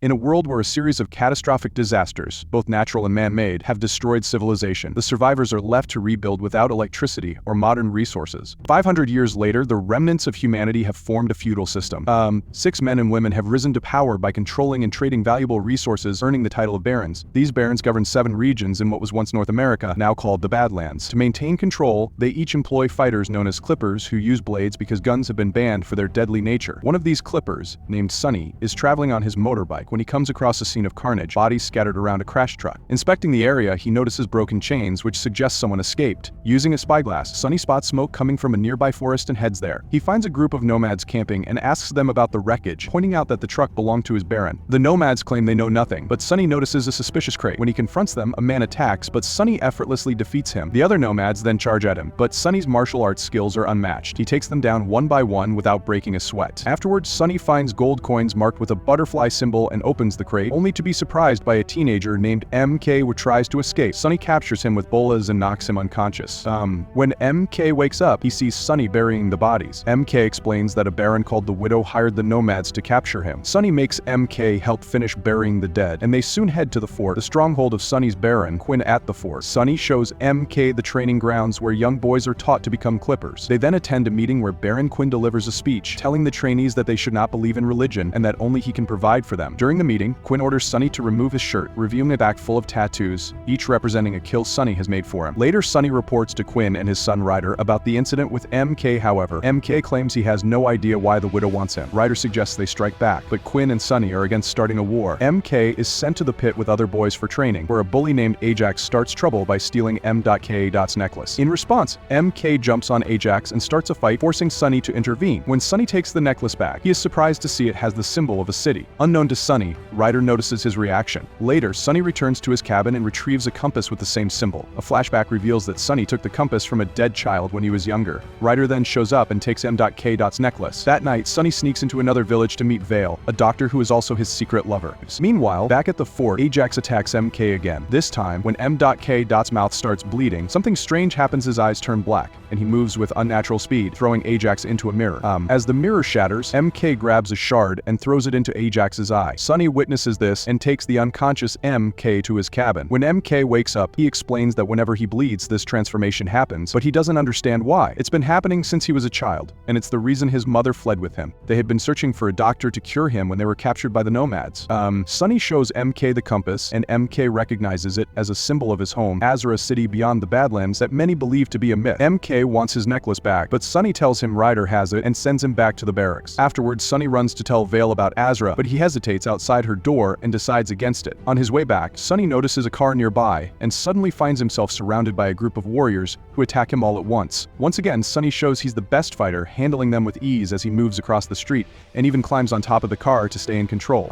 In a world where a series of catastrophic disasters, both natural and man-made, have destroyed civilization, the survivors are left to rebuild without electricity or modern resources. 500 years later, the remnants of humanity have formed a feudal system. 6 men and women have risen to power by controlling and trading valuable resources, earning the title of barons. These barons govern 7 regions in what was once North America, now called the Badlands. To maintain control, they each employ fighters known as clippers who use blades because guns have been banned for their deadly nature. One of these clippers, named Sonny, is traveling on his motorbike when he comes across a scene of carnage, bodies scattered around a crash truck. Inspecting the area, he notices broken chains, which suggests someone escaped. Using a spyglass, Sonny spots smoke coming from a nearby forest and heads there. He finds a group of nomads camping and asks them about the wreckage, pointing out that the truck belonged to his baron. The nomads claim they know nothing, but Sonny notices a suspicious crate. When he confronts them, a man attacks, but Sonny effortlessly defeats him. The other nomads then charge at him, but Sonny's martial arts skills are unmatched. He takes them down one by one without breaking a sweat. Afterwards, Sonny finds gold coins marked with a butterfly symbol and opens the crate, only to be surprised by a teenager named MK who tries to escape. Sonny captures him with bolas and knocks him unconscious. When MK wakes up, he sees Sonny burying the bodies. MK explains that a baron called the Widow hired the nomads to capture him. Sonny makes MK help finish burying the dead, and they soon head to the fort, the stronghold of Sonny's baron, Quinn, at the fort. Sonny shows MK the training grounds where young boys are taught to become clippers. They then attend a meeting where Baron Quinn delivers a speech, telling the trainees that they should not believe in religion and that only he can provide for them. During the meeting, Quinn orders Sonny to remove his shirt, revealing a back full of tattoos, each representing a kill Sonny has made for him. Later, Sonny reports to Quinn and his son Ryder about the incident with MK. However, MK claims he has no idea why the Widow wants him. Ryder suggests they strike back, but Quinn and Sonny are against starting a war. MK is sent to the pit with other boys for training, where a bully named Ajax starts trouble by stealing M.K.'s necklace. In response, MK jumps on Ajax and starts a fight, forcing Sonny to intervene. When Sonny takes the necklace back, he is surprised to see it has the symbol of a city. Unknown to Sonny, Ryder notices his reaction. Later, Sonny returns to his cabin and retrieves a compass with the same symbol. A flashback reveals that Sonny took the compass from a dead child when he was younger. Ryder then shows up and takes M.K.'s necklace. That night, Sonny sneaks into another village to meet Vale, a doctor who is also his secret lover. Meanwhile, back at the fort, Ajax attacks MK again. This time, when M.K.'s mouth starts bleeding, something strange happens. His eyes turn black, and he moves with unnatural speed, throwing Ajax into a mirror. As the mirror shatters, MK grabs a shard and throws it into Ajax's eye. Sonny witnesses this and takes the unconscious MK to his cabin. When MK wakes up, he explains that whenever he bleeds, this transformation happens, but he doesn't understand why. It's been happening since he was a child, and it's the reason his mother fled with him. They had been searching for a doctor to cure him when they were captured by the nomads. Sonny shows MK the compass, and MK recognizes it as a symbol of his home, Azra, a city beyond the Badlands that many believe to be a myth. MK wants his necklace back, but Sonny tells him Ryder has it and sends him back to the barracks. Afterwards, Sonny runs to tell Vale about Azra, but he hesitates outside her door and decides against it. On his way back, Sonny notices a car nearby and suddenly finds himself surrounded by a group of warriors who attack him all at once. Once again, Sonny shows he's the best fighter, handling them with ease as he moves across the street and even climbs on top of the car to stay in control.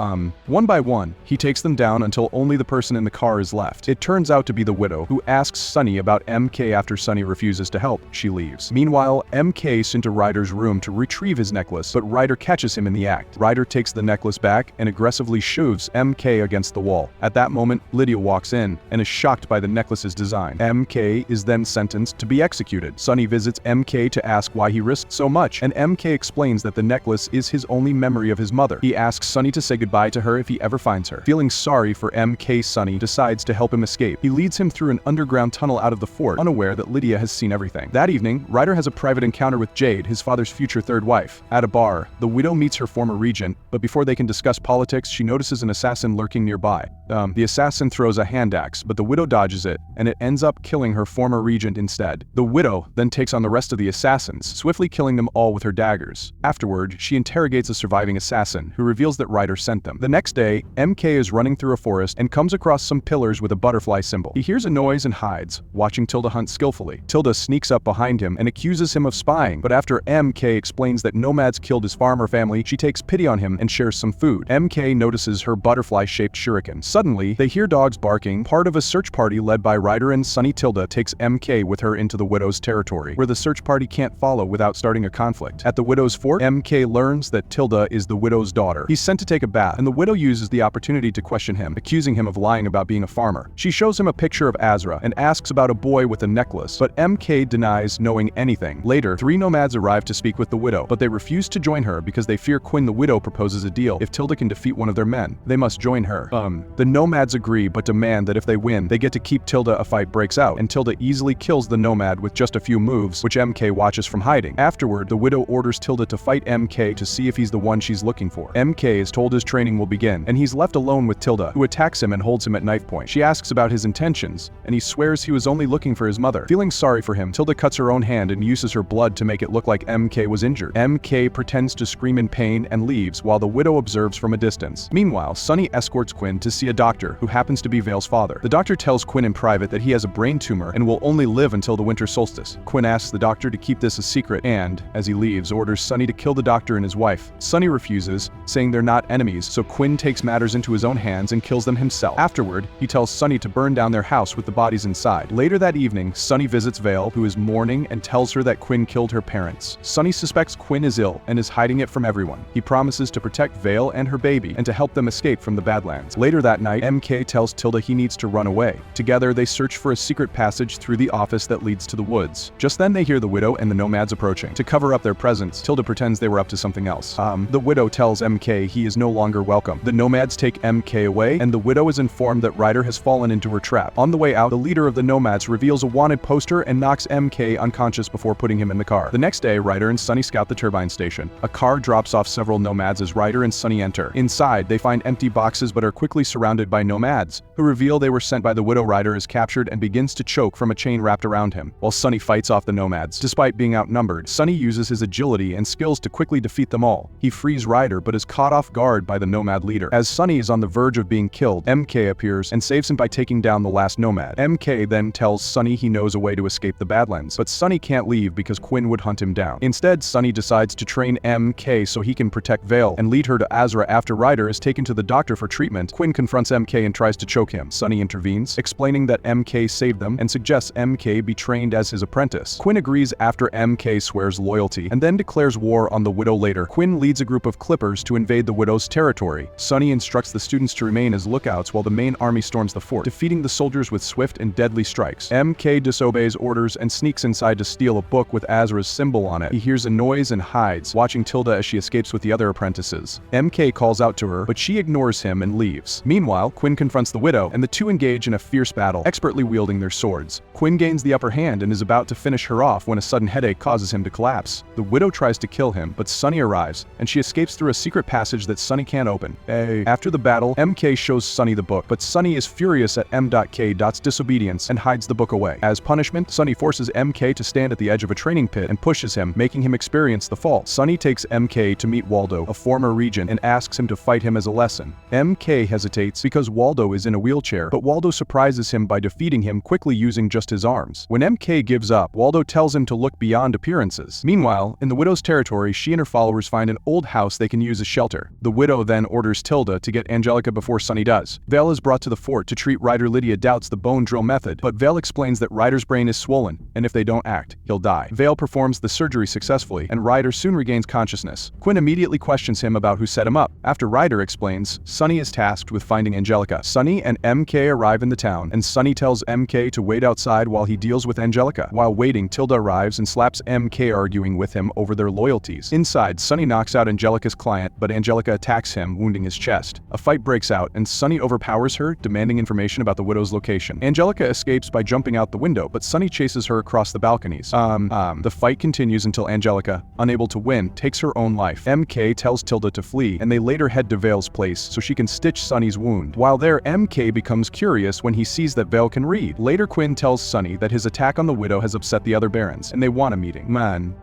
One by one, he takes them down until only the person in the car is left. It turns out to be the Widow, who asks Sonny about MK. After Sonny refuses to help, she leaves. Meanwhile, MK is into Ryder's room to retrieve his necklace, but Ryder catches him in the act. Ryder takes the necklace back and aggressively shoves MK against the wall. At that moment, Lydia walks in and is shocked by the necklace's design. MK is then sentenced to be executed. Sonny visits MK to ask why he risked so much, and MK explains that the necklace is his only memory of his mother. He asks Sonny to say goodbye to her if he ever finds her. Feeling sorry for MK, Sonny decides to help him escape. He leads him through an underground tunnel out of the fort, unaware that Lydia has seen everything. That evening, Ryder has a private encounter with Jade, his father's future third wife. At a bar, the Widow meets her former regent, but before they can discuss politics, she notices an assassin lurking nearby. The assassin throws a hand axe, but the Widow dodges it, and it ends up killing her former regent instead. The Widow then takes on the rest of the assassins, swiftly killing them all with her daggers. Afterward, she interrogates a surviving assassin, who reveals that Ryder sent them. The next day, MK is running through a forest and comes across some pillars with a butterfly symbol. He hears a noise and hides, watching Tilda hunt skillfully. Tilda sneaks up behind him and accuses him of spying, but after MK explains that nomads killed his farmer family, she takes pity on him and shares some food. MK notices her butterfly-shaped shuriken. Suddenly, they hear dogs barking. Part of a search party led by Ryder and Sonny. Tilda takes MK with her into the Widow's territory, where the search party can't follow without starting a conflict. At the Widow's fort, MK learns that Tilda is the Widow's daughter. He's sent to take a bath, and the Widow uses the opportunity to question him, accusing him of lying about being a farmer. She shows him a picture of Azra and asks about a boy with a necklace, but MK denies knowing anything. Later, 3 nomads arrive to speak with the Widow, but they refuse to join her because they fear Quinn. The Widow proposes a deal if Tilda can defeat one of their men. They must join her. The nomads agree but demand that if they win, they get to keep Tilda. A fight breaks out, and Tilda easily kills the nomad with just a few moves, which MK watches from hiding. Afterward, the widow orders Tilda to fight MK to see if he's the one she's looking for. MK is told his training will begin, and he's left alone with Tilda, who attacks him and holds him at knife point. She asks about his intentions, and he swears he was only looking for his mother. Feeling sorry for him, Tilda cuts her own hand and uses her blood to make it look like MK was injured. MK pretends to scream in pain and leaves while the widow observes from a distance. Meanwhile, Sunny escorts Quinn to see a doctor who happens to be Vale's father. The doctor tells Quinn in private that he has a brain tumor and will only live until the winter solstice. Quinn asks the doctor to keep this a secret and, as he leaves, orders Sunny to kill the doctor and his wife. Sunny refuses, saying they're not enemies, so Quinn takes matters into his own hands and kills them himself. Afterward, he tells Sunny to burn down their house with the bodies inside. Later that evening, Sunny visits Vale, who is mourning, and tells her that Quinn killed her parents. Sunny suspects Quinn is ill and is hiding it from everyone. He promises to protect Vale and her baby and to help them escape from the Badlands. Later that night, MK tells Tilda he needs to run away. Together, they search for a secret passage through the office that leads to the woods. Just then, they hear the widow and the nomads approaching. To cover up their presence, Tilda pretends they were up to something else. The widow tells MK he is no longer welcome. The nomads take MK away, and the widow is informed that Ryder has fallen into her trap. On the way out, the leader of the nomads reveals a wanted poster and knocks MK unconscious before putting him in the car. The next day, Ryder and Sunny scout the turbine station. A car drops off several nomads as Ryder and Sunny enter. Inside, they find empty boxes but are quickly surrounded by nomads, who reveal they were sent by the widow. Ryder is captured and begins to choke from a chain wrapped around him, while Sunny fights off the nomads. Despite being outnumbered, Sunny uses his agility and skills to quickly defeat them all. He frees Ryder but is caught off guard by the nomad leader. As Sunny is on the verge of being killed, MK appears and saves him by taking down the last nomad. MK then tells Sunny he knows a way to escape the Badlands, but Sunny can't leave because Quinn would hunt him down. Instead, Sunny decides to train MK so he can protect Vale and lead her to Azra. After Ryder is taken to the doctor for treatment, Quinn confronts MK and tries to choke him. Sunny intervenes, explaining that MK saved them and suggests MK be trained as his apprentice. Quinn agrees after MK swears loyalty and then declares war on the widow later. Quinn leads a group of Clippers to invade the widow's territory. Sunny instructs the students to remain as lookouts while the main army storms the fort, defeating the soldiers with swift and deadly strikes. MK disobeys orders and sneaks inside to steal a book with Azra's symbol on it. He hears a noise and hides, watching Tilda as she escapes with the other apprentices. MK calls out to her, but she ignores him and leaves. Meanwhile, Quinn confronts the widow, and the two engage in a fierce battle, expertly wielding their swords. Quinn gains the upper hand and is about to finish her off when a sudden headache causes him to collapse. The widow tries to kill him, but Sunny arrives, and she escapes through a secret passage that Sunny can't open. After the battle, MK shows Sunny the book, but Sunny is furious at M.K.'s disobedience and hides the book away. As punishment, Sunny forces MK to stand at the edge of a training pit and pushes him, making him experience the fall. Sunny takes MK to meet Waldo, a former regent, and asks him to fight him as a lesson. MK hesitates because Waldo is in a wheelchair, but Waldo surprises him by defeating him quickly using just his arms. When MK gives up, Waldo tells him to look beyond appearances. Meanwhile, in the widow's territory, she and her followers find an old house they can use as shelter. The widow then orders Tilda to get Angelica before Sunny does. Vale is brought to the fort to treat Ryder. Lydia doubts the bone drill method, but Vale explains that Ryder's brain is swollen, and if they don't act, he'll die. Vale performs the surgery successfully, and Ryder soon regains consciousness. Quinn immediately questions him about who set him up. After Ryder explains, Sunny is tasked with finding Angelica. Sunny and MK arrive in the town, and Sunny tells MK to wait outside while he deals with Angelica. While waiting, Tilda arrives and slaps MK, arguing with him over their loyalties. Inside, Sunny knocks out Angelica's client, but Angelica attacks him, wounding his chest. A fight breaks out, and Sunny overpowers her, demanding information about the widow's location. Angelica escapes by jumping out the window, but Sunny chases her across the balconies. The fight continues until Angelica, unable to win, takes her own life. MK tells Tilda to flee, and they later head to Vale's place so she can stitch Sunny's wound. While there, MK becomes curious when he sees that Vale can read. Later, Quinn tells Sunny that his attack on the widow has upset the other barons, and they want a meeting.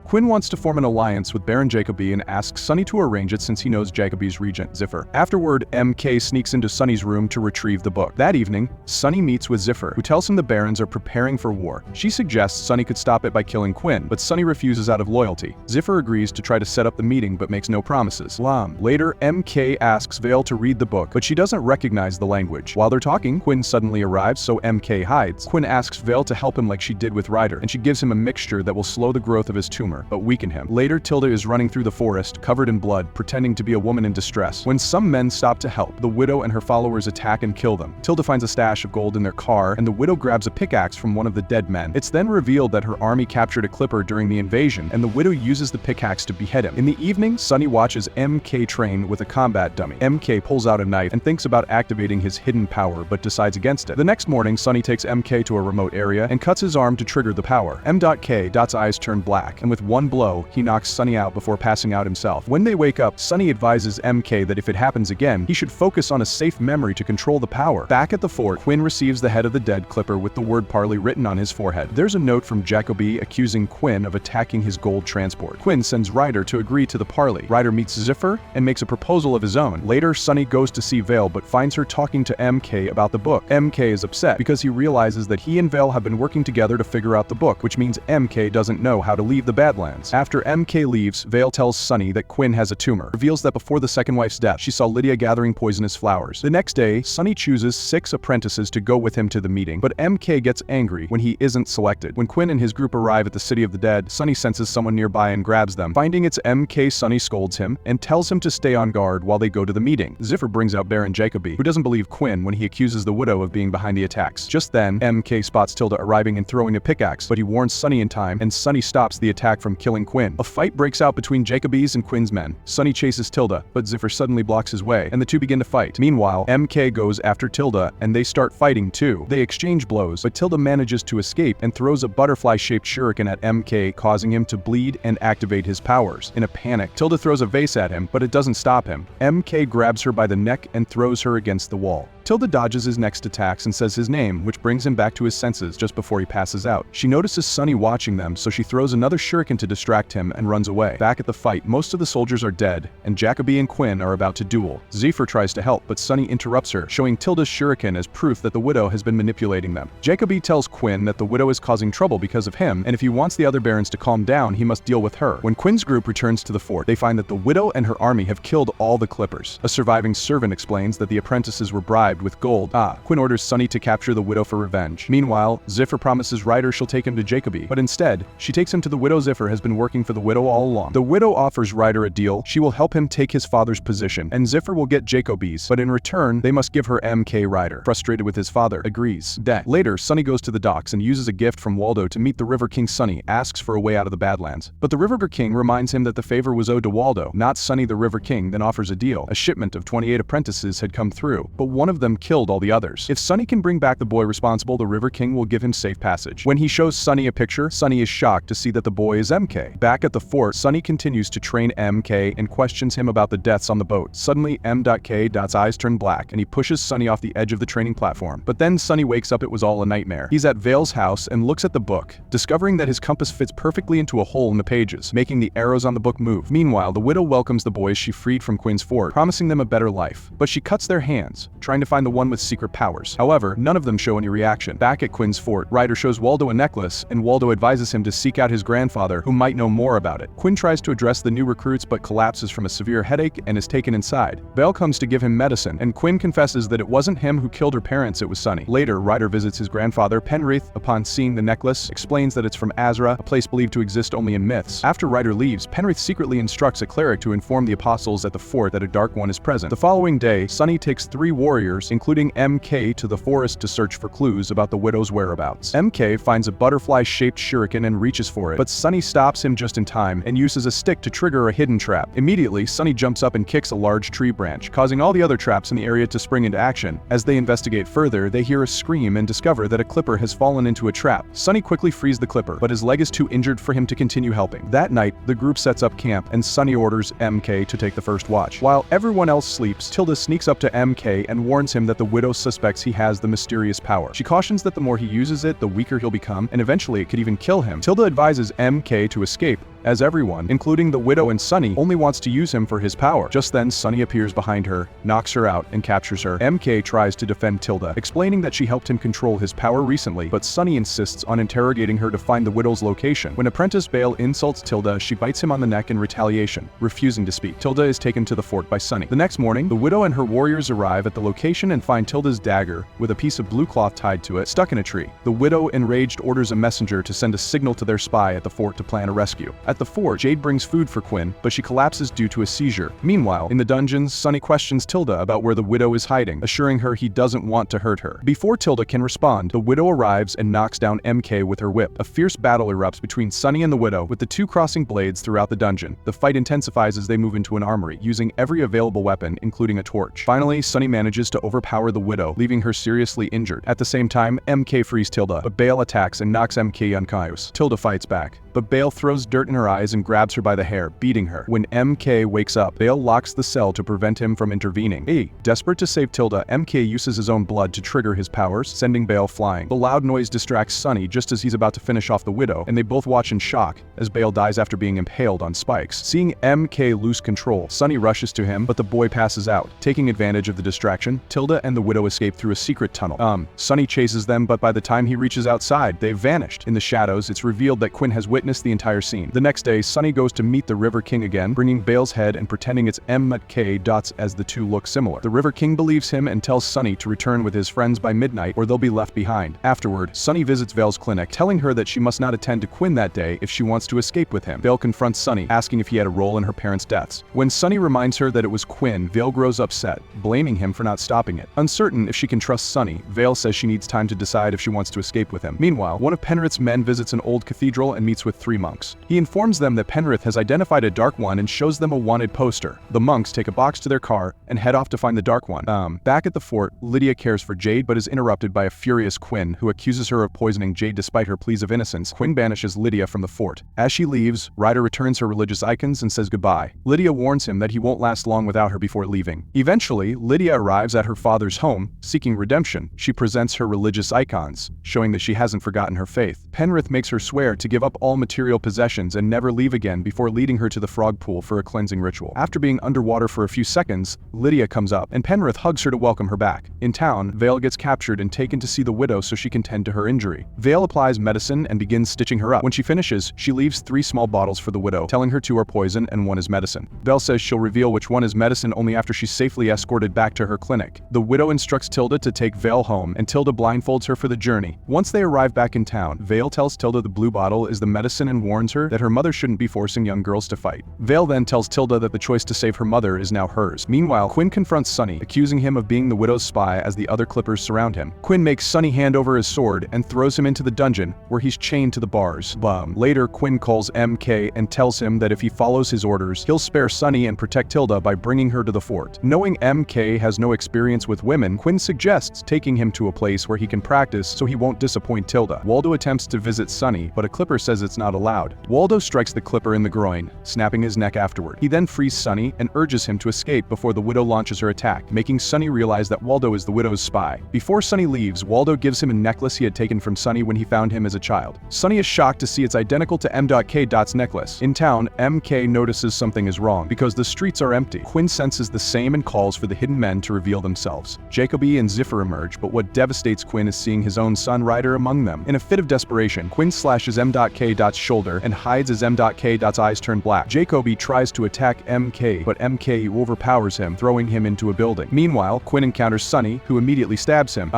Quinn wants to form an alliance with Baron Jacoby and asks Sunny to arrange it since he knows Jacoby's regent, Ziffer. Afterward, MK sneaks into Sunny's room to retrieve the book. That evening, Sunny meets with Ziffer, who tells him the barons are preparing for war. She suggests Sunny could stop it by killing Quinn, but Sunny refuses out of loyalty. Ziffer agrees to try to set up the meeting but makes no promises. Later, MK asks Vale to read the book, but she doesn't recognize the language. While they're talking, Quinn suddenly arrives, so MK hides. Quinn asks Vale to help him like she did with Ryder, and she gives him a mixture that will slow the growth of his tumor, but weaken him. Later, Tilda is running through the forest, covered in blood, pretending to be a woman in distress. When some men stop to help, the widow and her followers attack and kill them. Tilda finds a stash of gold in their car, and the widow grabs a pickaxe from one of the dead men. It's then revealed that her army captured a Clipper during the invasion, and the widow uses the pickaxe to behead him. In the evening, Sunny watches MK train with a combat fat dummy. MK pulls out a knife and thinks about activating his hidden power but decides against it. The next morning, Sunny takes MK to a remote area and cuts his arm to trigger the power. M.K.'s eyes turn black, and with one blow, he knocks Sunny out before passing out himself. When they wake up, Sunny advises MK that if it happens again, he should focus on a safe memory to control the power. Back at the fort, Quinn receives the head of the dead Clipper with the word parley written on his forehead. There's a note from Jacoby accusing Quinn of attacking his gold transport. Quinn sends Ryder to agree to the parley. Ryder meets Ziffer and makes a proposal of his own. Later, Sunny goes to see Vale but finds her talking to MK about the book. MK is upset because he realizes that he and Vale have been working together to figure out the book, which means MK doesn't know how to leave the Badlands. After MK leaves, Vale tells Sunny that Quinn has a tumor. Reveals that before the second wife's death, she saw Lydia gathering poisonous flowers. The next day, Sunny chooses 6 apprentices to go with him to the meeting, but MK gets angry when he isn't selected. When Quinn and his group arrive at the City of the Dead, Sunny senses someone nearby and grabs them. Finding it's MK, Sunny scolds him and tells him to stay on guard while they go to the meeting. Ziffer brings out Baron Jacoby, who doesn't believe Quinn when he accuses the widow of being behind the attacks. Just then, MK spots Tilda arriving and throwing a pickaxe, but he warns Sunny in time, and Sunny stops the attack from killing Quinn. A fight breaks out between Jacoby's and Quinn's men. Sunny chases Tilda, but Ziffer suddenly blocks his way, and the two begin to fight. Meanwhile, MK goes after Tilda, and they start fighting too. They exchange blows, but Tilda manages to escape and throws a butterfly-shaped shuriken at MK, causing him to bleed and activate his powers. In a panic, Tilda throws a vase at him, but it doesn't stop him. MK grabs her by the neck and throws her against the wall. Tilda dodges his next attacks and says his name, which brings him back to his senses just before he passes out. She notices Sunny watching them, so she throws another shuriken to distract him and runs away. Back at the fight, most of the soldiers are dead, and Jacoby and Quinn are about to duel. Zephyr tries to help, but Sunny interrupts her, showing Tilda's shuriken as proof that the widow has been manipulating them. Jacoby tells Quinn that the widow is causing trouble because of him, and if he wants the other barons to calm down, he must deal with her. When Quinn's group returns to the fort, they find that the widow and her army have killed all the Clippers. A surviving servant explains that the apprentices were bribed with gold. Quinn orders Sunny to capture the widow for revenge. Meanwhile, Ziffer promises Ryder she'll take him to Jacoby, but instead, she takes him to the widow. Ziffer has been working for the widow all along. The widow offers Ryder a deal. She will help him take his father's position, and Ziffer will get Jacoby's, but in return, they must give her MK. Ryder, frustrated with his father, agrees. Later, Sunny goes to the docks and uses a gift from Waldo to meet the River King. Sunny asks for a way out of the Badlands, but the River King reminds him that the favor was owed to Waldo, not Sunny. The River King then offers a deal. A shipment of 28 apprentices had come through, but one of them killed all the others. If Sunny can bring back the boy responsible, the River King will give him safe passage. When he shows Sunny a picture, Sunny is shocked to see that the boy is MK. Back at the fort, Sunny continues to train MK and questions him about the deaths on the boat. Suddenly, M.K.'s eyes turn black, and he pushes Sunny off the edge of the training platform. But then Sunny wakes up. It was all a nightmare. He's at Vale's house and looks at the book, discovering that his compass fits perfectly into a hole in the pages, making the arrows on the book move. Meanwhile, the widow welcomes the boys she freed from Quinn's fort, promising them a better life. But she cuts their hands, trying to find the one with secret powers. However, none of them show any reaction. Back at Quinn's fort, Ryder shows Waldo a necklace, and Waldo advises him to seek out his grandfather, who might know more about it. Quinn tries to address the new recruits but collapses from a severe headache and is taken inside. Vale comes to give him medicine, and Quinn confesses that it wasn't him who killed her parents, it was Sunny. Later, Ryder visits his grandfather, Penrith. Upon seeing the necklace, explains that it's from Azra, a place believed to exist only in myths. After Ryder leaves, Penrith secretly instructs a cleric to inform the apostles at the fort that a Dark One is present. The following day, Sunny takes 3 warriors, including MK, to the forest to search for clues about the widow's whereabouts. MK finds a butterfly-shaped shuriken and reaches for it, but Sunny stops him just in time and uses a stick to trigger a hidden trap. Immediately, Sunny jumps up and kicks a large tree branch, causing all the other traps in the area to spring into action. As they investigate further, they hear a scream and discover that a Clipper has fallen into a trap. Sunny quickly frees the Clipper, but his leg is too injured for him to continue helping. That night, the group sets up camp, and Sunny orders MK to take the first watch. While everyone else sleeps, Tilda sneaks up to MK and warns him that the widow suspects he has the mysterious power. She cautions that the more he uses it, the weaker he'll become, and eventually it could even kill him. Tilda advises MK to escape, as everyone, including the widow and Sunny, only wants to use him for his power. Just then, Sunny appears behind her, knocks her out, and captures her. MK tries to defend Tilda, explaining that she helped him control his power recently, but Sunny insists on interrogating her to find the widow's location. When apprentice Bale insults Tilda, she bites him on the neck in retaliation, refusing to speak. Tilda is taken to the fort by Sunny. The next morning, the widow and her warriors arrive at the location and find Tilda's dagger, with a piece of blue cloth tied to it, stuck in a tree. The widow, enraged, orders a messenger to send a signal to their spy at the fort to plan a rescue. At At the fort, Jade brings food for Quinn, but she collapses due to a seizure. Meanwhile, in the dungeons, Sunny questions Tilda about where the widow is hiding, assuring her he doesn't want to hurt her. Before Tilda can respond, the widow arrives and knocks down MK with her whip. A fierce battle erupts between Sunny and the widow, with the two crossing blades throughout the dungeon. The fight intensifies as they move into an armory, using every available weapon, including a torch. Finally, Sunny manages to overpower the widow, leaving her seriously injured. At the same time, MK frees Tilda, but Bale attacks and knocks MK unconscious. Tilda fights back, but Bale throws dirt in her eyes and grabs her by the hair, beating her. When MK wakes up, Bale locks the cell to prevent him from intervening. Desperate to save Tilda, MK uses his own blood to trigger his powers, sending Bale flying. The loud noise distracts Sunny just as he's about to finish off the widow, and they both watch in shock as Bale dies after being impaled on spikes. Seeing MK lose control, Sunny rushes to him, but the boy passes out. Taking advantage of the distraction, Tilda and the widow escape through a secret tunnel. Sunny chases them, but by the time he reaches outside, they've vanished. In the shadows, it's revealed that Quinn has witnessed the entire scene. The next day, Sunny goes to meet the River King again, bringing Bale's head and pretending it's MK dots as the two look similar. The River King believes him and tells Sunny to return with his friends by midnight or they'll be left behind. Afterward, Sunny visits Vale's clinic, telling her that she must not attend to Quinn that day if she wants to escape with him. Vale confronts Sunny, asking if he had a role in her parents' deaths. When Sunny reminds her that it was Quinn, Vale grows upset, blaming him for not stopping it. Uncertain if she can trust Sunny, Vale says she needs time to decide if she wants to escape with him. Meanwhile, one of Penrith's men visits an old cathedral and meets with 3 monks. He informs them that Penrith has identified a Dark One and shows them a wanted poster. The monks take a box to their car and head off to find the Dark One. Back at the fort, Lydia cares for Jade but is interrupted by a furious Quinn who accuses her of poisoning Jade despite her pleas of innocence. Quinn banishes Lydia from the fort. As she leaves, Ryder returns her religious icons and says goodbye. Lydia warns him that he won't last long without her before leaving. Eventually, Lydia arrives at her father's home, seeking redemption. She presents her religious icons, showing that she hasn't forgotten her faith. Penrith makes her swear to give up all material possessions and never leave again before leading her to the frog pool for a cleansing ritual. After being underwater for a few seconds, Lydia comes up, and Penrith hugs her to welcome her back. In town, Vale gets captured and taken to see the widow so she can tend to her injury. Vale applies medicine and begins stitching her up. When she finishes, she leaves 3 small bottles for the widow, telling her 2 are poison and 1 is medicine. Vale says she'll reveal which one is medicine only after she's safely escorted back to her clinic. The widow instructs Tilda to take Vale home, and Tilda blindfolds her for the journey. Once they arrive back in town, Vale tells Tilda the blue bottle is the medicine and warns her that her mother shouldn't be forcing young girls to fight. Vale then tells Tilda that the choice to save her mother is now hers. Meanwhile, Quinn confronts Sunny, accusing him of being the widow's spy as the other Clippers surround him. Quinn makes Sunny hand over his sword and throws him into the dungeon, where he's chained to the bars. Later, Quinn calls MK and tells him that if he follows his orders, he'll spare Sunny and protect Tilda by bringing her to the fort. Knowing MK has no experience with women, Quinn suggests taking him to a place where he can practice so he won't disappoint Tilda. Waldo attempts to visit Sunny, but a Clipper says it's not allowed. Waldo strikes the Clipper in the groin, snapping his neck afterward. He then frees Sunny and urges him to escape before the widow launches her attack, making Sunny realize that Waldo is the widow's spy. Before Sunny leaves, Waldo gives him a necklace he had taken from Sunny when he found him as a child. Sunny is shocked to see it's identical to M.K.'s necklace. In town, MK notices something is wrong because the streets are empty. Quinn senses the same and calls for the hidden men to reveal themselves. Jacoby and Ziffer emerge, but what devastates Quinn is seeing his own son Ryder among them. In a fit of desperation, Quinn slashes M.K.'s shoulder and hides as M.K.'s eyes turn black. Jacoby tries to attack MK, but MK overpowers him, throwing him into a building. Meanwhile, Quinn encounters Sunny, who immediately stabs him.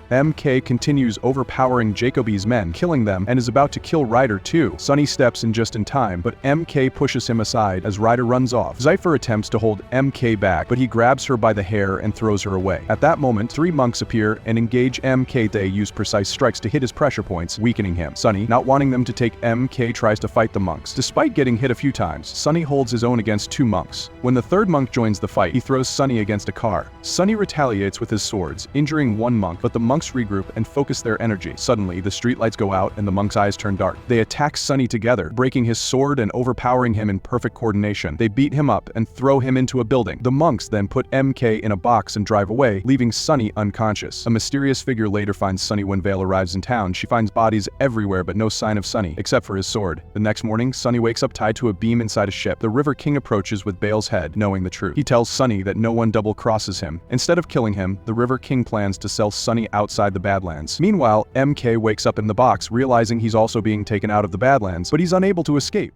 MK continues overpowering Jacoby's men, killing them, and is about to kill Ryder too. Sunny steps in just in time, but MK pushes him aside as Ryder runs off. Ziffer attempts to hold MK back, but he grabs her by the hair and throws her away. At that moment, 3 monks appear and engage MK. They use precise strikes to hit his pressure points, weakening him. Sunny, not wanting them to take MK, tries to fight the monks. Despite getting hit a few times, Sunny holds his own against 2 monks. When the 3rd monk joins the fight, he throws Sunny against a car. Sunny retaliates with his swords, injuring 1 monk, but the monks regroup and focus their energy. Suddenly, the streetlights go out and the monk's eyes turn dark. They attack Sunny together, breaking his sword and overpowering him in perfect coordination. They beat him up and throw him into a building. The monks then put MK in a box and drive away, leaving Sunny unconscious. A mysterious figure later finds Sunny when Vale arrives in town. She finds bodies everywhere but no sign of Sunny, except for his sword. The next morning, Sunny wakes up tied to a beam inside a ship. The River King approaches with Bale's head, knowing the truth. He tells Sunny that no one double-crosses him. Instead of killing him, the River King plans to sell Sunny outside the Badlands. Meanwhile, MK wakes up in the box, realizing he's also being taken out of the Badlands, but he's unable to escape.